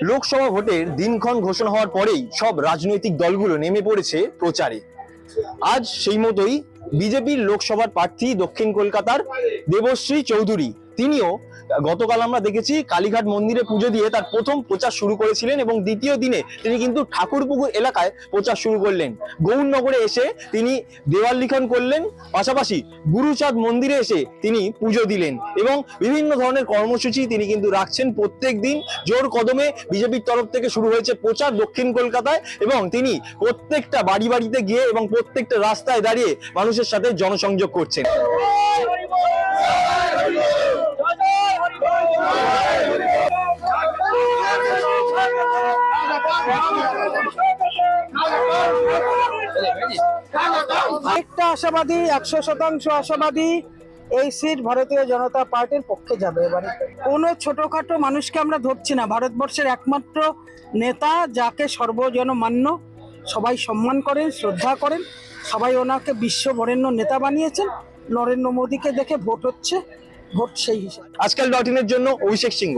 লোকসভা ভোটের দিনক্ষণ ঘোষণা হওয়ার পরেই সব রাজনৈতিক দলগুলো নেমে পড়েছে প্রচারে। আজ সেই মতোই বিজেপির লোকসভার প্রার্থী দক্ষিণ কলকাতার দেবশ্রী চৌধুরী, তিনিও গতকাল আমরা দেখেছি কালীঘাট মন্দিরে পুজো দিয়ে তার প্রথম প্রচার শুরু করেছিলেন এবং দ্বিতীয় দিনে তিনি কিন্তু ঠাকুরপুকুর এলাকায় প্রচার শুরু করলেন। গৌরনগরে এসে তিনি দেওয়াল লিখন করলেন, পাশাপাশি গুরুচাঁদ মন্দিরে এসে তিনি পুজো দিলেন এবং বিভিন্ন ধরনের কর্মসূচি তিনি কিন্তু রাখছেন প্রত্যেক দিন। জোর কদমে বিজেপির তরফ থেকে শুরু হয়েছে প্রচার দক্ষিণ কলকাতায় এবং তিনি প্রত্যেকটা বাড়ি বাড়িতে গিয়ে এবং প্রত্যেকটা রাস্তায় দাঁড়িয়ে মানুষের সাথে জনসংযোগ করছেন। একটা আশাবাদী, 100% আশাবাদী এই সিট ভারতীয় জনতা পার্টির পক্ষে যাবে। এবারে কোনো ছোটখাটো মানুষকে আমরা ধরছি না, ভারতবর্ষের একমাত্র নেতা যাকে সর্বজনমান্য, সবাই সম্মান করেন, শ্রদ্ধা করেন, সবাই ওনাকে বিশ্ব বরেণ্য নেতা বানিয়েছেন। নরেন্দ্র মোদীকে দেখে ভোট হচ্ছে, ভোট সেই হিসাবে। আজকাল.in এর জন্য অভিষেক সিংহ।